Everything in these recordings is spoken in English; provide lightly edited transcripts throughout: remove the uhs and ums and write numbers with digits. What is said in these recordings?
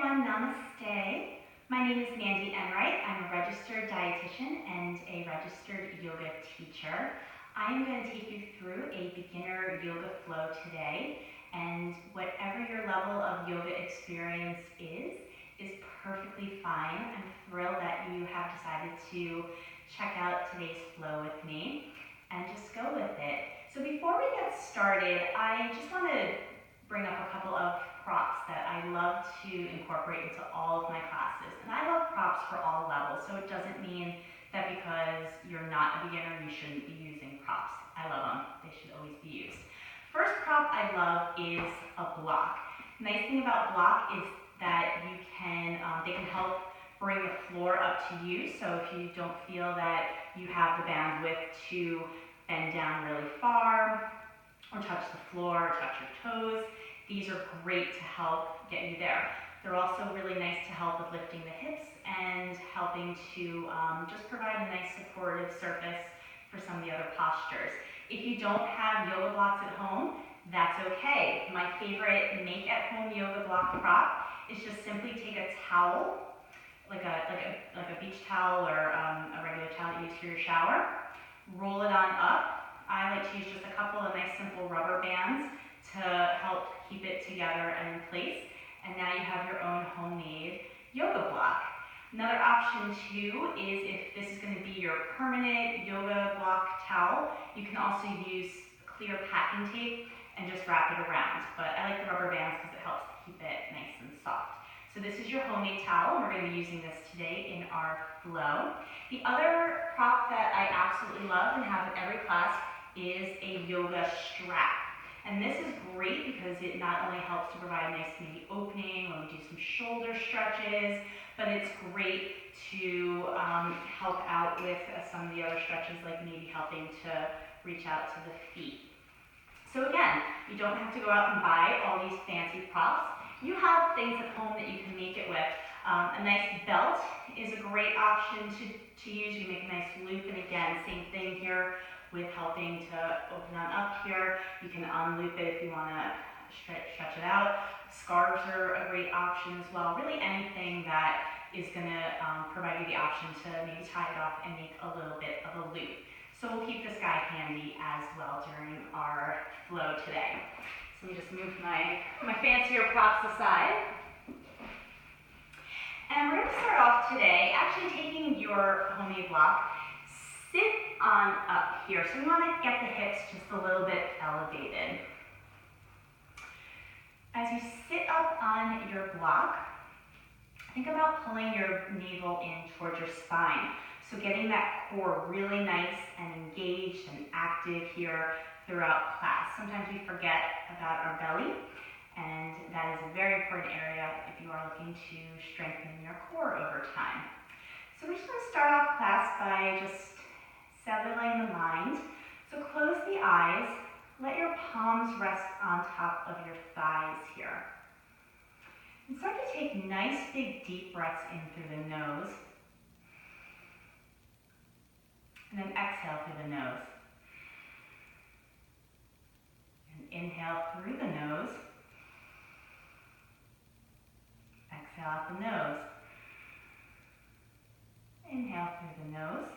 everyone, namaste. My name is Mandy Enright. I'm a registered dietitian and a registered yoga teacher. I am going to take you through a beginner yoga flow today, and whatever your level of yoga experience is perfectly fine. I'm thrilled that you have decided to check out today's flow with me and just go with it. So before we get started, I just want to bring up a couple of props that I love to incorporate into all of my classes. And I love props for all levels, so it doesn't mean that because you're not a beginner, you shouldn't be using props. I love them. They should always be used. First prop I love is a block. Nice thing about block is that you can, they can help bring the floor up to you. So if you don't feel that you have the bandwidth to bend down really far, or touch the floor, or touch your toes, these are great to help get you there. They're also really nice to help with lifting the hips and helping to just provide a nice supportive surface for some of the other postures. If you don't have yoga blocks at home, that's okay. My favorite make-at-home yoga block prop is just simply take a towel, like a beach towel or a regular towel you use for your shower, roll it on up. I like to use just a couple of nice simple rubber bands to help keep it together and in place. And now you have your own homemade yoga block. Another option too is if this is going to be your permanent yoga block towel, you can also use clear packing tape and just wrap it around. But I like the rubber bands because it helps to keep it nice and soft. So this is your homemade towel, and we're going to be using this today in our flow. The other prop that I absolutely love and have in every class is a yoga strap. And this is great because it not only helps to provide a nice maybe opening when we do some shoulder stretches, but it's great to help out with some of the other stretches, like maybe helping to reach out to the feet. So again, you don't have to go out and buy all these fancy props. You have things at home that you can make it with. A nice belt is a great option to use. You make a nice loop, and again, same thing here with helping to open on up here. You can unloop it if you want to stretch it out. Scarves are a great option as well. Really anything that is going to provide you the option to maybe tie it off and make a little bit of a loop. So we'll keep this guy handy as well during our flow today. So let me just move my fancier props aside. And we're going to start off today actually taking your homemade block. Sit on up here. So we want to get the hips just a little bit elevated. As you sit up on your block, think about pulling your navel in towards your spine. So getting that core really nice and engaged and active here throughout class. Sometimes we forget about our belly, and that is a very important area if you are looking to strengthen your core over time. So we're just going to start off class by just settling the mind. So close the eyes, let your palms rest on top of your thighs here. And start to take nice big deep breaths in through the nose. And then exhale through the nose. And inhale through the nose. Exhale out the nose. Inhale through the nose.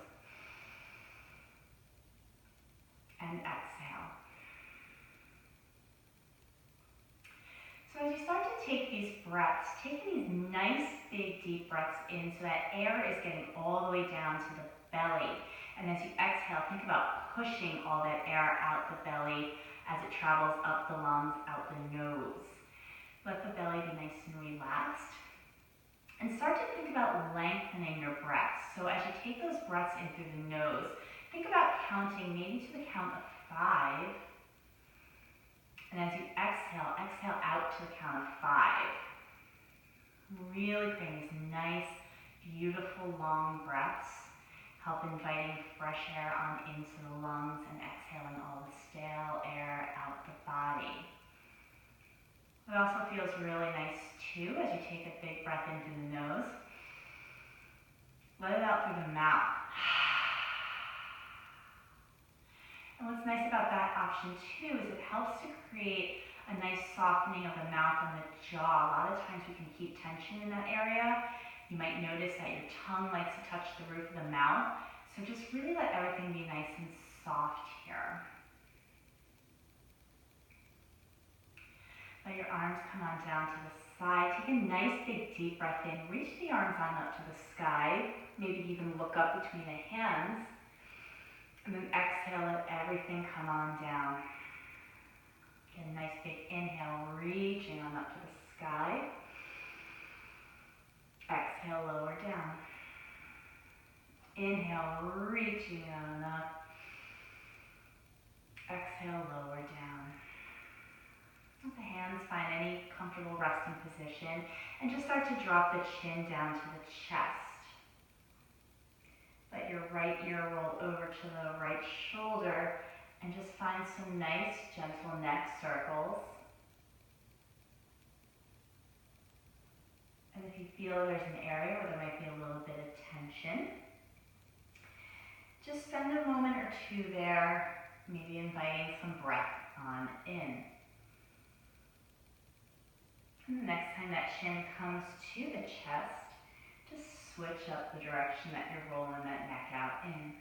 And exhale. So as you start to take these breaths, take these nice big deep breaths in so that air is getting all the way down to the belly. And as you exhale, think about pushing all that air out the belly as it travels up the lungs, out the nose. Let the belly be nice and relaxed. And start to think about lengthening your breaths. So as you take those breaths in through the nose, think about counting maybe to the count of 5. And as you exhale, exhale out to the count of 5. Really creating these nice, beautiful, long breaths. Help inviting fresh air on into the lungs and exhaling all the stale air out the body. It also feels really nice too as you take a big breath in through the nose. Let it out through the mouth. And what's nice about that option too is it helps to create a nice softening of the mouth and the jaw. A lot of times we can keep tension in that area. You might notice that your tongue likes to touch the roof of the mouth. So just really let everything be nice and soft here. Let your arms come on down to the side. Take a nice big deep breath in. Reach the arms on up to the sky. Maybe even look up between the hands. And then exhale, let everything come on down. Get a nice big inhale, reaching on up to the sky. Exhale, lower down. Inhale, reaching on up. Exhale, lower down. Let the hands find any comfortable resting position and just start to drop the chin down to the chest. Let your right ear roll over to the right shoulder and just find some nice gentle neck circles. And if you feel there's an area where there might be a little bit of tension, just spend a moment or two there, maybe inviting some breath on in. And the next time that chin comes to the chest, just switch up the direction that you're rolling that neck out in.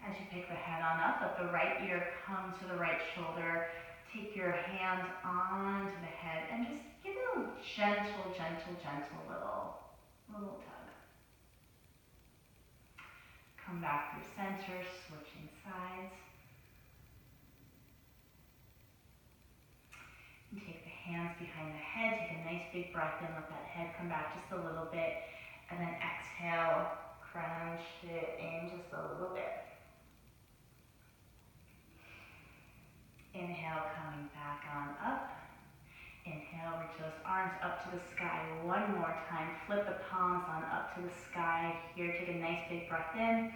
As you pick the head on up, let the right ear come to the right shoulder. Take your hands onto the head and just give it a gentle, gentle, gentle little tug. Come back through center, switching sides. And take the hands behind the head. Take a nice big breath in. Let that head come back just a little bit. And then exhale, crunch it in just a little bit. Inhale, coming back on up. Inhale, reach those arms up to the sky one more time. Flip the palms on up to the sky. Here, take a nice big breath in.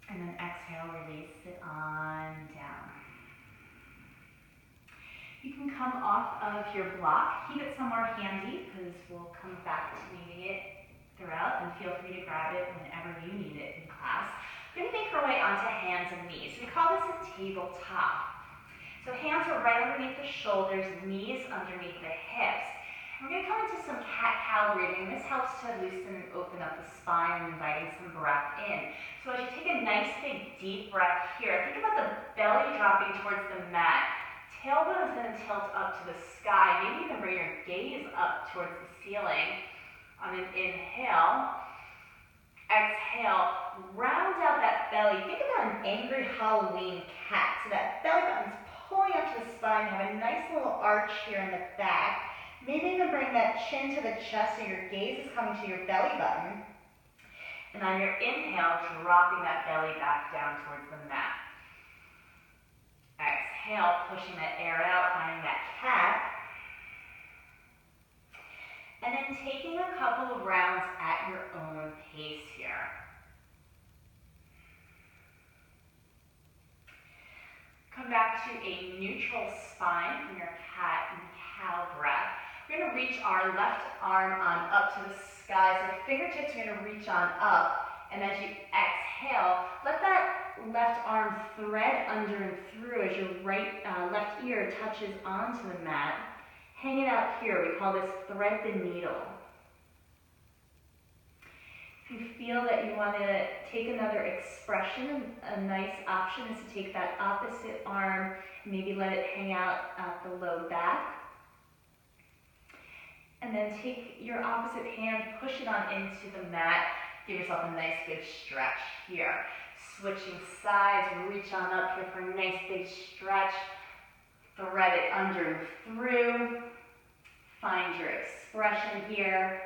And then exhale, release it on down. You can come off of your block. Keep it somewhere handy because we'll come back to needing it throughout, and feel free to grab it whenever you need it in class. We're going to make our way onto hands and knees. We call this a tabletop. So hands are right underneath the shoulders, knees underneath the hips. And we're going to come into some cat-cow breathing. This helps to loosen and open up the spine, inviting some breath in. So as you take a nice big deep breath here, think about the belly dropping towards the mat. Tailbone is going to tilt up to the sky. Maybe you can bring your gaze up towards the ceiling on an inhale. Exhale, round out that belly. Think about an angry Halloween cat. So that belly button's pulling up to the spine. You have a nice little arch here in the back. Maybe you can bring that chin to the chest so your gaze is coming to your belly button. And on your inhale, dropping that belly back down towards the mat. Exhale, pushing that air out, finding that cat. And then taking a couple of rounds at your own pace here. Come back to a neutral spine from your cat and cow breath. We're going to reach our left arm on up to the sky. So the fingertips are going to reach on up. And as you exhale, let that left arm thread under and through as your left ear touches onto the mat. Hang it out here. We call this thread the needle. If you feel that you want to take another expression, a nice option is to take that opposite arm and maybe let it hang out at the low back. And then take your opposite hand, push it on into the mat. Give yourself a nice good stretch here. Switching sides, reach on up here for a nice big stretch. Thread it under and through. Find your expression here.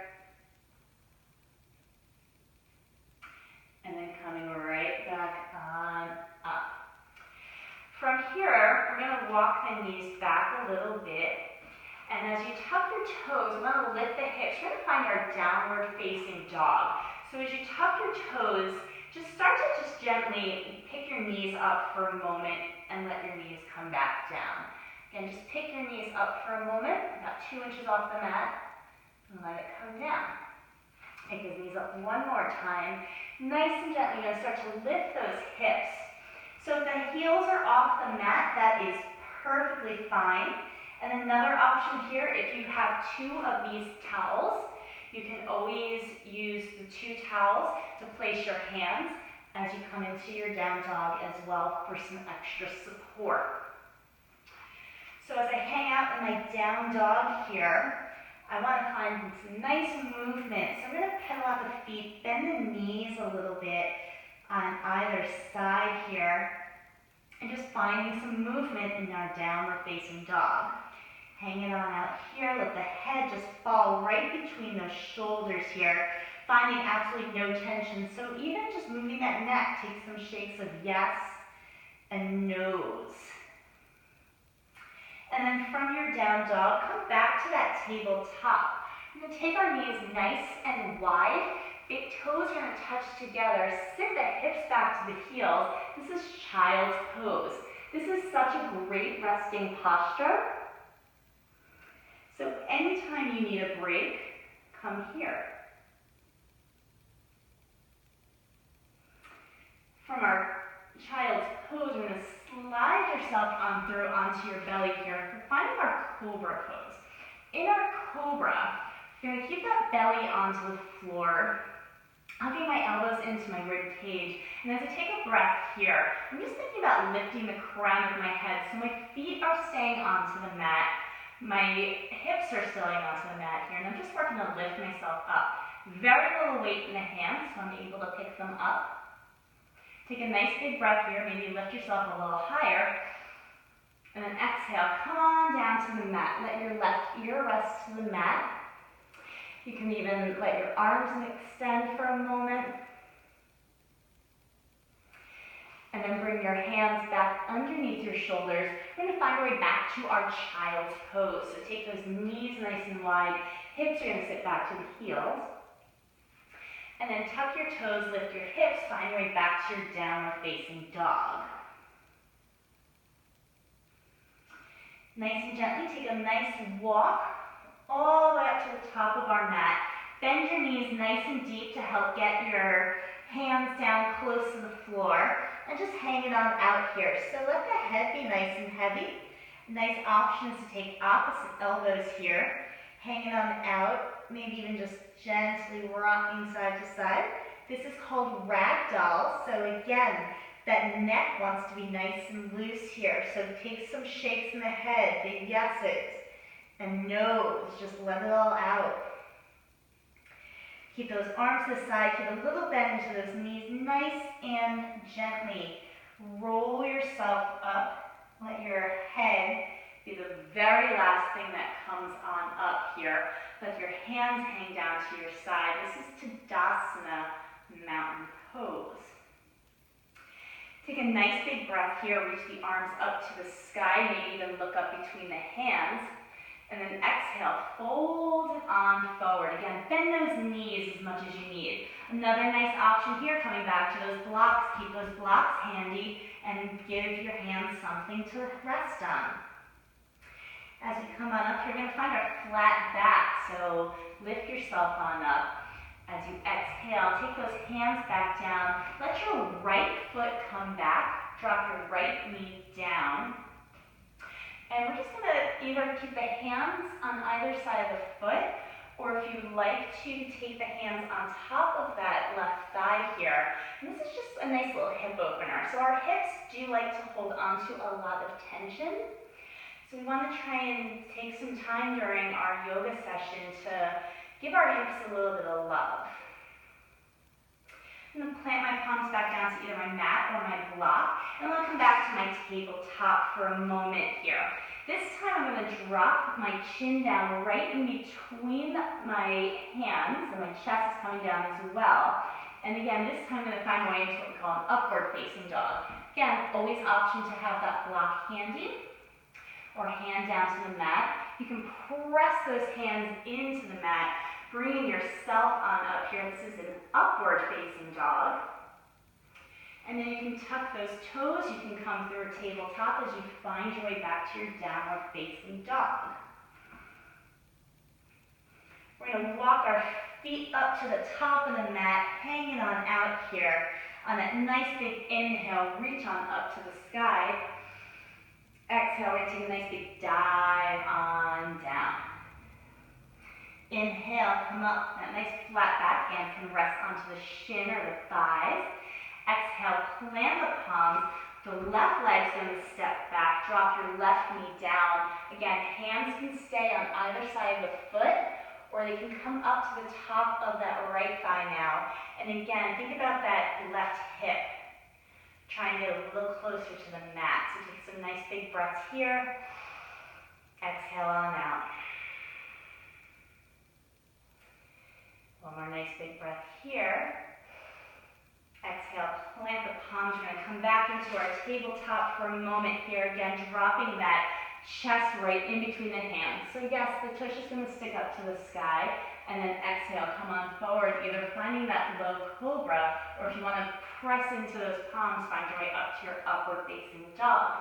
And then coming right back on up. From here, we're going to walk the knees back a little bit. And as you tuck your toes, we want to lift the hips. We're going to find our downward facing dog. So as you tuck your toes, just start to just gently pick your knees up for a moment and let your knees come back down. Again, just pick your knees up for a moment, about 2 inches off the mat, and let it come down. Pick those knees up one more time. Nice and gently, you're going to start to lift those hips. So if the heels are off the mat, that is perfectly fine. And another option here, if you have two of these towels, you can always use the two towels to place your hands as you come into your down dog as well for some extra support. So as I hang out in my down dog here, I want to find some nice movement. So I'm going to pedal out the feet, bend the knees a little bit on either side here, and just finding some movement in our downward facing dog. Hang it on out here, let the head just fall right between those shoulders here, finding absolutely no tension. So even just moving that neck, take some shakes of yes and no's. And then from your down dog, come back to that tabletop. We're going to take our knees nice and wide. Big toes are going to touch together. Sit the hips back to the heels. This is child's pose. This is such a great resting posture. So anytime you need a break, come here. From our child's pose, we're going to slide yourself on through onto your belly here. We're finding our cobra pose. In our cobra, you're going to keep that belly onto the floor, hugging my elbows into my rib cage. And as I take a breath here, I'm just thinking about lifting the crown of my head so my feet are staying onto the mat. My hips are staying onto the mat here, and I'm just working to lift myself up. Very little weight in the hands, so I'm able to pick them up. Take a nice big breath here, maybe lift yourself a little higher. And then exhale, come on down to the mat. Let your left ear rest to the mat. You can even let your arms extend for a moment. And then bring your hands back underneath your shoulders. We're going to find our way back to our child's pose. So take those knees nice and wide. Hips are going to sit back to the heels. And then tuck your toes, lift your hips, find your way back to your downward facing dog. Nice and gently, take a nice walk all the way up to the top of our mat. Bend your knees nice and deep to help get your hands down close to the floor. And just hang it on out here. So let the head be nice and heavy. Nice option is to take opposite elbows here. Hang it on out, maybe even just gently rocking side to side. This is called ragdoll. So again, that neck wants to be nice and loose here. So take some shakes in the head, big yeses, and no's. Just let it all out. Keep those arms to the side, keep a little bend into those knees, nice and gently. Roll yourself up. Let your head be the very last thing that comes on up here. Let your hands hang down to your side. This is Tadasana, mountain pose. Take a nice big breath here. Reach the arms up to the sky. Maybe even look up between the hands. And then exhale, fold on forward. Again, bend those knees as much as you need. Another nice option here, coming back to those blocks. Keep those blocks handy and give your hands something to rest on. As you come on up, you're going to find our flat back. So lift yourself on up. As you exhale, take those hands back down. Let your right foot come back. Drop your right knee down. And we're just going to either keep the hands on either side of the foot, or if you'd like to, take the hands on top of that left thigh here. And this is just a nice little hip opener. So our hips do like to hold onto a lot of tension. So we want to try and take some time during our yoga session to give our hips a little bit of love. I'm going to plant my palms back down to either my mat or my block, and I'm going to come back to my tabletop for a moment here. This time I'm going to drop my chin down right in between my hands, and my chest is coming down as well. And again, this time I'm going to find my way into what we call an upward facing dog. Again, always option to have that block handy, or hand down to the mat. You can press those hands into the mat, bringing yourself on up here. This is an upward facing dog. And then you can tuck those toes. You can come through a tabletop as you find your way back to your downward facing dog. We're going to walk our feet up to the top of the mat, hanging on out here. On that nice big inhale, reach on up to the sky. Exhale, we're going to take a nice big dive on down. Inhale, come up. That nice flat back hand can rest onto the shin or the thighs. Exhale, plant the palms. The left leg's going to step back. Drop your left knee down. Again, hands can stay on either side of the foot, or they can come up to the top of that right thigh now. And again, think about that left hip. Try and get a little closer to the mat. So take some nice big breaths here. Exhale on out. One more nice big breath here. Exhale, plant the palms. We're going to come back into our tabletop for a moment here. Again, dropping that chest right in between the hands. So yes, the tush is going to stick up to the sky. And then exhale, come on forward, either finding that low cobra, or if you want to press into those palms, find your way up to your upward facing dog.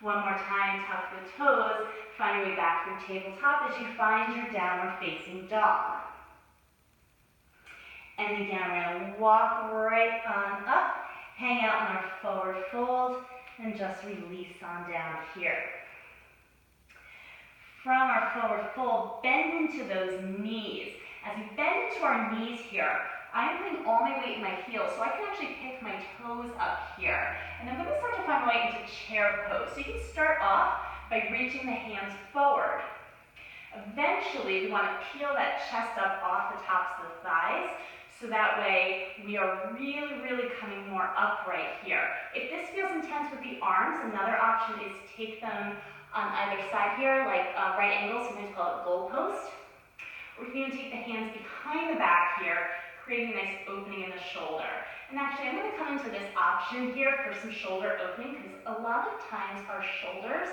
One more time, tuck the toes, find your way back to your tabletop as you find your downward facing dog. And again, we're going to walk right on up, hang out in our forward fold, and just release on down here. From our forward fold, bend into those knees. As we bend into our knees here, I'm putting all my weight in my heels, so I can actually pick my toes up here. And I'm going to start to find my way into chair pose. So you can start off by reaching the hands forward. Eventually, we want to peel that chest up off the tops of the thighs, so that way we are really, really coming more upright here. If this feels intense with the arms, another option is to take them on either side here, like right angles, sometimes call it goal post. Or you can even take the hands behind the back here, creating a nice opening in the shoulder. And actually, I'm going to come into this option here for some shoulder opening, because a lot of times our shoulders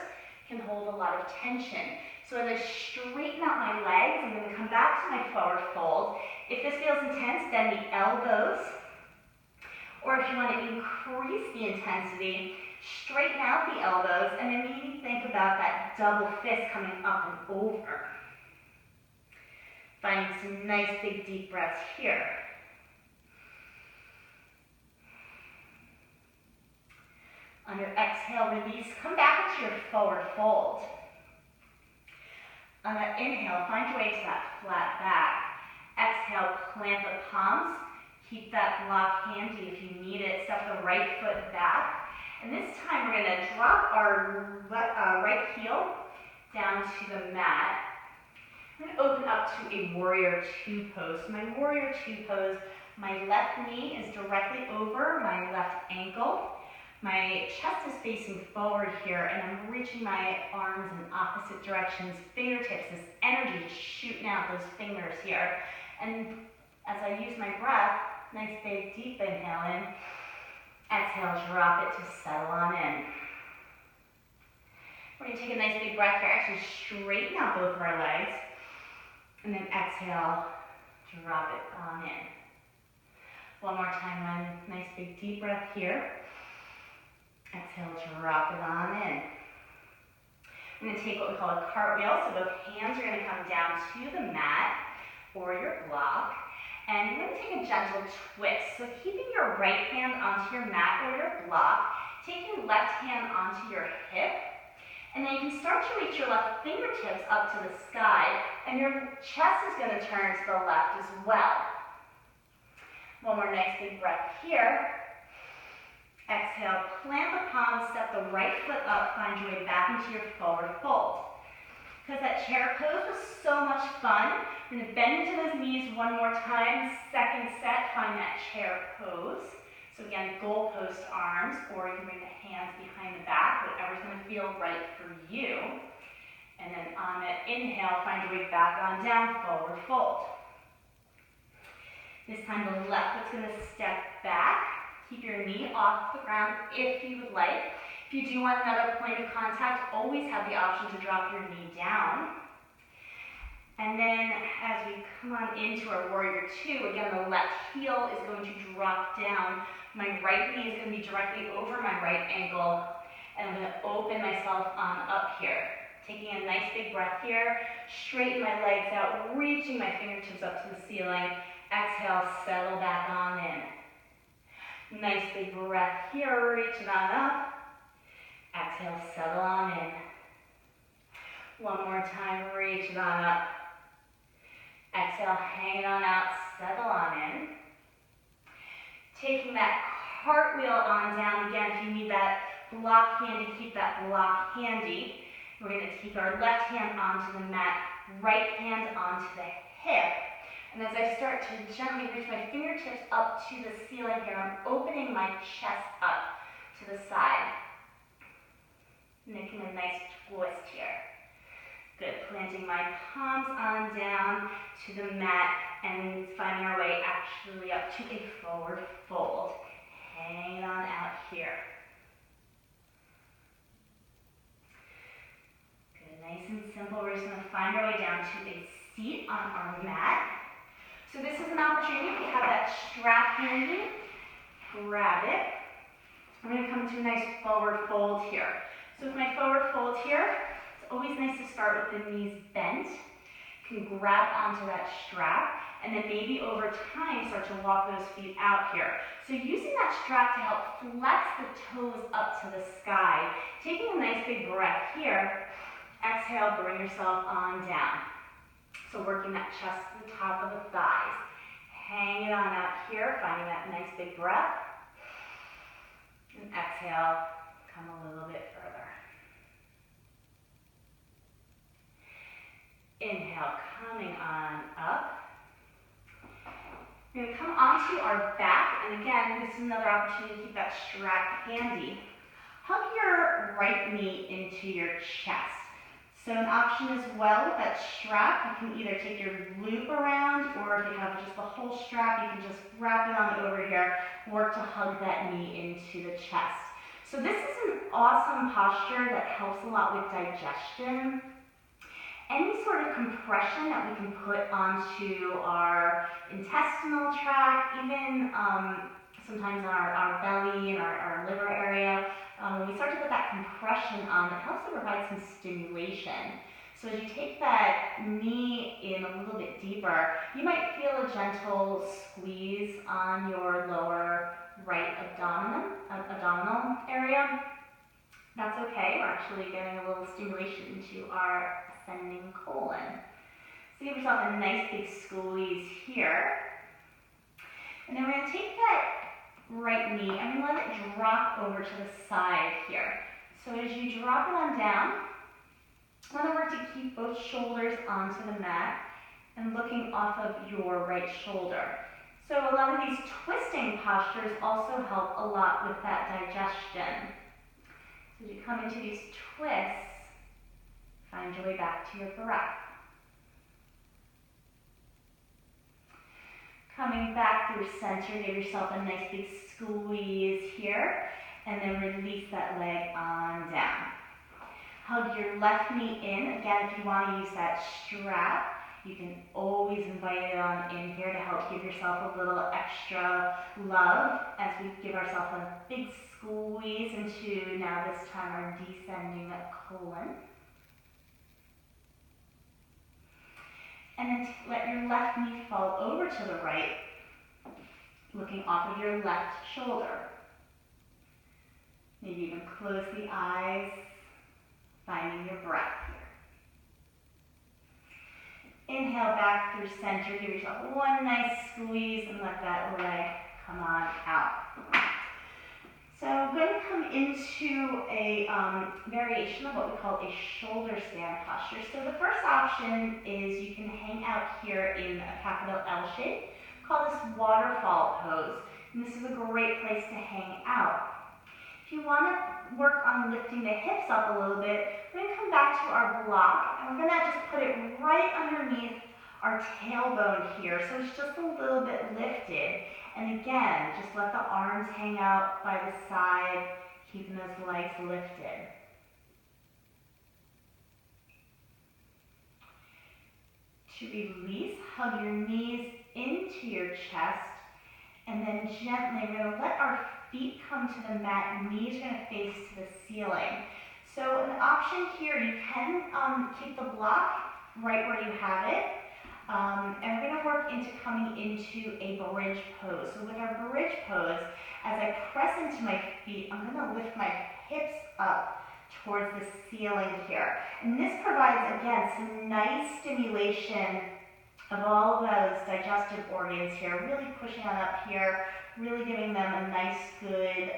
can hold a lot of tension. So as I straighten out my legs, I'm going to come back to my forward fold. If this feels intense, bend the elbows. Or if you want to increase the intensity, straighten out the elbows, and then maybe think about that double fist coming up and over. Finding some nice big deep breaths here. On your exhale, release, come back into your forward fold. On that inhale, find your way to that flat back. Exhale, plant the palms. Keep that block handy if you need it. Step the right foot back. And this time we're going to drop our right heel down to the mat. I'm going to open up to a warrior two pose. So my warrior two pose, my left knee is directly over my left ankle. My chest is facing forward here, and I'm reaching my arms in opposite directions, fingertips, this energy just shooting out those fingers here. And as I use my breath, nice big deep inhale in, exhale, drop it to settle on in. We're going to take a nice big breath here, actually straighten out both of our legs, and then exhale, drop it on in. One more time, one nice big deep breath here. Exhale, drop it on in. I'm going to take what we call a cartwheel, so both hands are going to come down to the mat or your block, and you're going to take a gentle twist. So keeping your right hand onto your mat or your block, take your left hand onto your hip, and then you can start to reach your left fingertips up to the sky, and your chest is going to turn to the left as well. One more nice big breath here. Exhale, plant the palms, step the right foot up, find your way back into your forward fold. Because that chair pose was so much fun, we're going to bend into those knees one more time. Second set, find that chair pose. So again, goal post arms, or you can bring the hands behind the back, whatever's going to feel right for you. And then on that inhale, find your way back on down, forward fold. This time the left foot's going to step back. Keep your knee off the ground if you would like. If you do want another point of contact, always have the option to drop your knee down. And then as we come on into our warrior two, again, the left heel is going to drop down. My right knee is going to be directly over my right ankle, and I'm going to open myself on up here. Taking a nice big breath here, straighten my legs out, reaching my fingertips up to the ceiling. Exhale, settle back on in. Nice big breath here, reach it on up. Exhale, settle on in. One more time, reach it on up. Exhale, hang it on out, settle on in. Taking that cartwheel on down. Again, if you need that block handy, keep that block handy. We're going to keep our left hand onto the mat, right hand onto the hip. And as I start to gently reach my fingertips up to the ceiling here, I'm opening my chest up to the side. Making a nice twist here. Good, planting my palms on down to the mat and finding our way actually up to a forward fold. Hang it on out here. Good, nice and simple. We're just going to find our way down to a seat on our mat. So this is an opportunity, if you have that strap handy, grab it. We're going to come to a nice forward fold here. So with my forward fold here, it's always nice to start with the knees bent. You can grab onto that strap, and then maybe over time start to walk those feet out here. So using that strap to help flex the toes up to the sky. Taking a nice big breath here. Exhale, bring yourself on down. So working that chest to the top of the thighs. Hang it on out here, finding that nice big breath. And exhale, come a little bit further. Inhale, coming on up. We're going to come onto our back, and again, this is another opportunity to keep that strap handy. Hug your right knee into your chest. So an option as well with that strap, you can either take your loop around, or if you have just the whole strap, you can just wrap it on over here, work to hug that knee into the chest. So this is an awesome posture that helps a lot with digestion. Any sort of compression that we can put onto our intestinal tract, even sometimes on our belly and our liver area, when we start to put that compression on, it helps to provide some stimulation. So as you take that knee in a little bit deeper, you might feel a gentle squeeze on your lower right abdominal area. That's okay, we're actually getting a little stimulation into our ascending colon. So give yourself a nice big squeeze here. And then we're going to take that right knee and let it drop over to the side here. So as you drop it on down, I want to work to keep both shoulders onto the mat and looking off of your right shoulder. So a lot of these twisting postures also help a lot with that digestion. So as you come into these twists, find your way back to your breath. Coming back through center, give yourself a nice big squeeze here, and then release that leg on down. Hug your left knee in. Again, if you want to use that strap, you can always invite it on in here to help give yourself a little extra love as we give ourselves a big squeeze into, now this time, our descending colon. And then let your left knee fall over to the right, looking off of your left shoulder. Maybe even close the eyes, finding your breath here. Inhale back through center, give yourself one nice squeeze and let that leg come on out. So I'm going to come into a variation of what we call a shoulder stand posture. So the first option is you can hang out here in a capital L shape. Call this Waterfall Pose. And this is a great place to hang out. If you want to work on lifting the hips up a little bit, we're going to come back to our block, and we're going to just put it right underneath our tailbone here, so it's just a little bit lifted. And again, just let the arms hang out by the side, keeping those legs lifted. To release, hug your knees into your chest, and then gently, we're going to let our feet come to the mat, and knees are going to face to the ceiling. So an option here, you can keep the block right where you have it. And we're gonna work into coming into a bridge pose. So with our bridge pose, as I press into my feet, I'm gonna lift my hips up towards the ceiling here. And this provides, again, some nice stimulation of all those digestive organs here, really pushing on up here, really giving them a nice good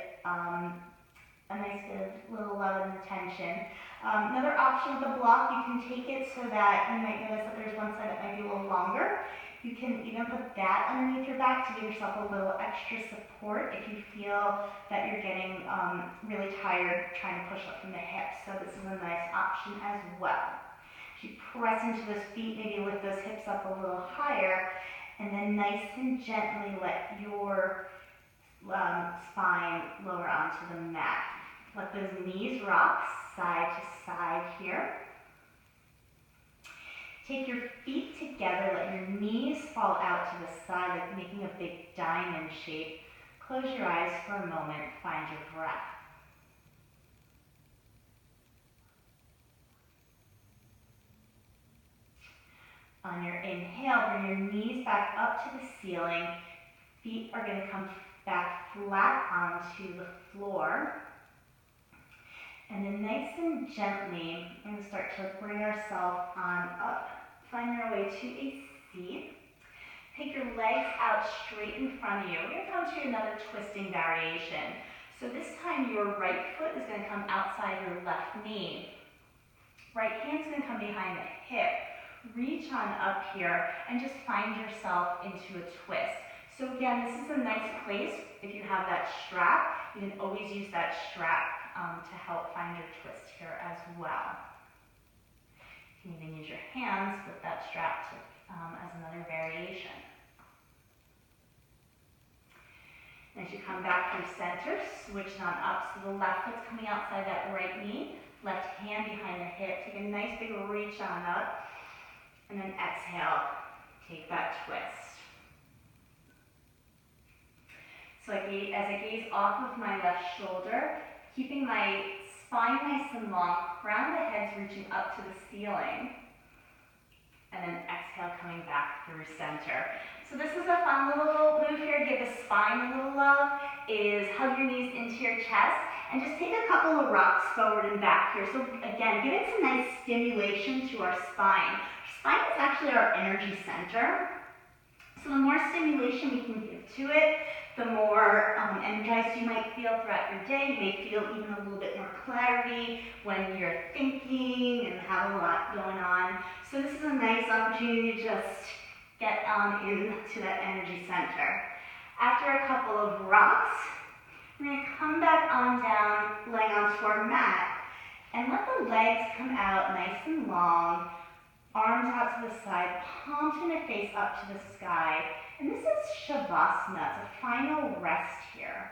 little love and attention. Another option with the block, you can take it so that you might notice that there's one side that might be a little longer. You can even put that underneath your back to give yourself a little extra support if you feel that you're getting really tired trying to push up from the hips. So this is a nice option as well. As you press into those feet, maybe lift those hips up a little higher, and then nice and gently let your spine lower onto the mat. Let those knees rock side to side here. Take your feet together, let your knees fall out to the side, like making a big diamond shape. Close your eyes for a moment, find your breath. On your inhale, bring your knees back up to the ceiling. Feet are going to come back flat onto the floor. And then nice and gently, we're going to start to bring ourselves on up. Find your way to a seat. Take your legs out straight in front of you. We're going to come to another twisting variation. So this time your right foot is going to come outside your left knee. Right hand's going to come behind the hip. Reach on up here and just find yourself into a twist. So again, this is a nice place. If you have that strap, you can always use that strap to help find your twist here as well. You can even use your hands with that strap to, as another variation. And as you come back through center, switch on up. So the left foot's coming outside that right knee, left hand behind the hip. Take a nice big reach on up, and then exhale, take that twist. So as I gaze off of my left shoulder, keeping my spine nice and long, crown of the head's reaching up to the ceiling, and then exhale, coming back through center. So this is a fun little move here, give the spine a little love, is hug your knees into your chest, and just take a couple of rocks forward and back here. So again, giving some nice stimulation to our spine. Our spine is actually our energy center. So the more stimulation we can give to it, the more energized you might feel throughout your day. You may feel even a little bit more clarity when you're thinking and have a lot going on. So this is a nice opportunity to just get into that energy center. After a couple of rocks, we're going to come back on down, laying onto our mat, and let the legs come out nice and long, arms out to the side, palms going to face up to the sky. And this is Shavasana, it's a final rest here.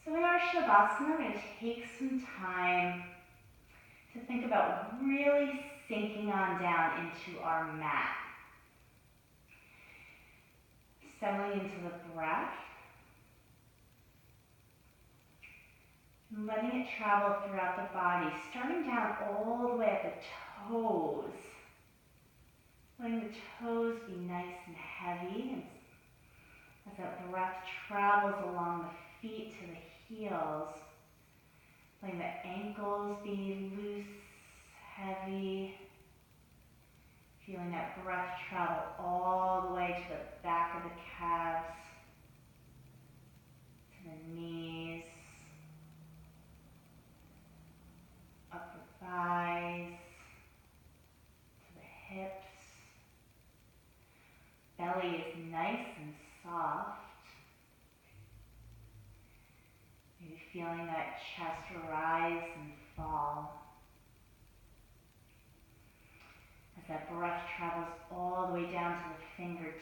So in our Shavasana, we're going to take some time to think about really sinking on down into our mat. Settling into the breath. And letting it travel throughout the body, starting down all the way at the toes. Letting the toes be nice and heavy as that breath travels along the feet to the heels. Letting the ankles be loose, heavy. Feeling that breath travel all the way to the back of the calves, to the knees, upper thighs, to the hips. Belly is nice and soft. Maybe feeling that chest rise and fall. As that breath travels all the way down to the fingertips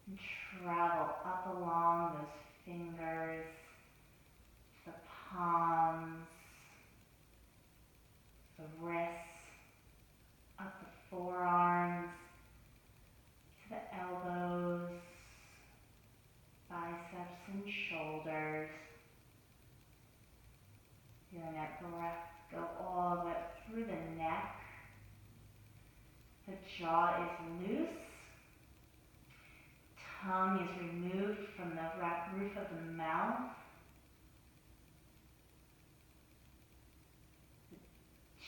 and travel up along those fingers, the palms, the wrists, up the forearms, to the elbows, biceps and shoulders. Feeling that breath go all the way up through the neck, The jaw is loose. Tongue is removed from the roof of the mouth.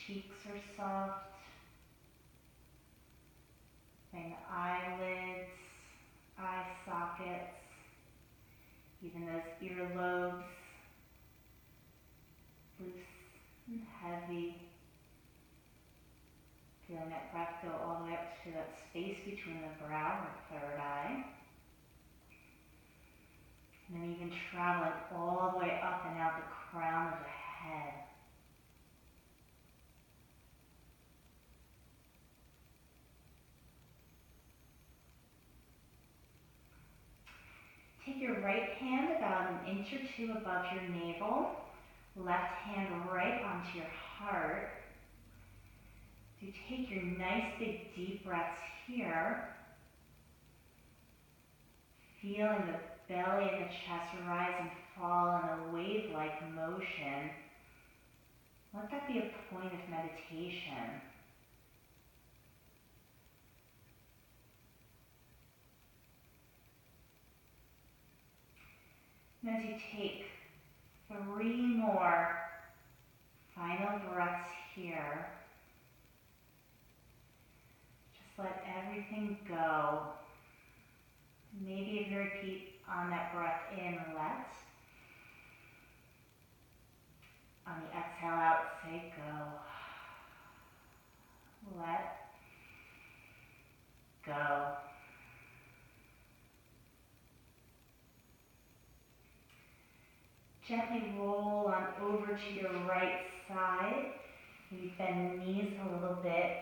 Cheeks are soft. Feeling the eyelids, eye sockets, even those earlobes, loose and heavy. Feeling that breath go all the way up to that space between the brow or third eye. And then even traveling all the way up and out the crown of the head. Take your right hand about an inch or two above your navel. Left hand right onto your heart. So take your nice big deep breaths here. Feeling the belly and the chest rise and fall in a wave-like motion. Let that be a point of meditation. And as you take 3 more final breaths here, just let everything go. Maybe if you repeat on that breath in, let. On the exhale out, say go. Let go. Gently roll on over to your right side. Maybe bend the knees a little bit.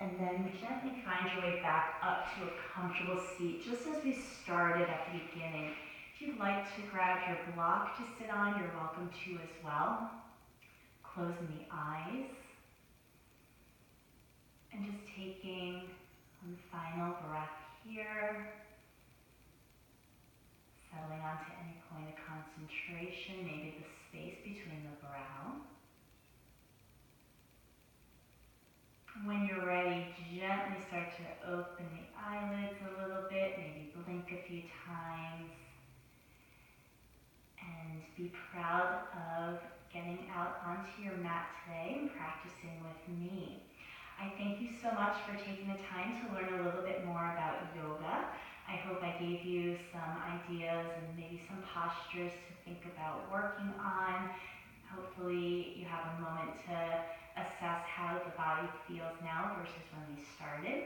And then gently find your way back up to a comfortable seat, just as we started at the beginning. If you'd like to grab your block to sit on, you're welcome to as well. Closing the eyes. And just taking one final breath here. Settling onto any point of concentration, maybe the space between the brow. When you're ready, gently start to open the eyelids a little bit, maybe blink a few times. And be proud of getting out onto your mat today and practicing with me. I thank you so much for taking the time to learn a little bit more about yoga. I hope I gave you some ideas and maybe some postures to think about working on. Hopefully you have a moment to assess how the body feels now versus when we started.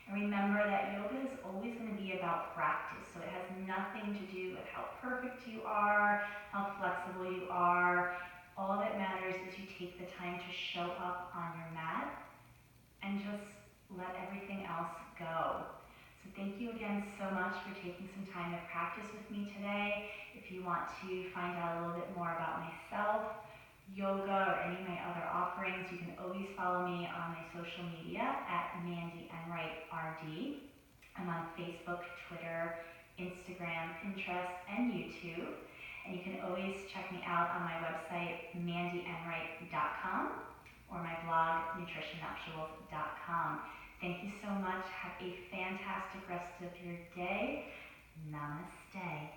And remember that yoga is always going to be about practice, so it has nothing to do with how perfect you are, how flexible you are. All that matters is you take the time to show up on your mat and just let everything else go. So thank you again so much for taking some time to practice with me today. If you want to find out a little bit more about myself, yoga, or any of my other offerings, you can always follow me on my social media at Mandy Enright RD. I'm on Facebook, Twitter, Instagram, Pinterest, and YouTube. And you can always check me out on my website, mandyenright.com, or my blog, nutritionnuptials.com. Thank you so much. Have a fantastic rest of your day. Namaste.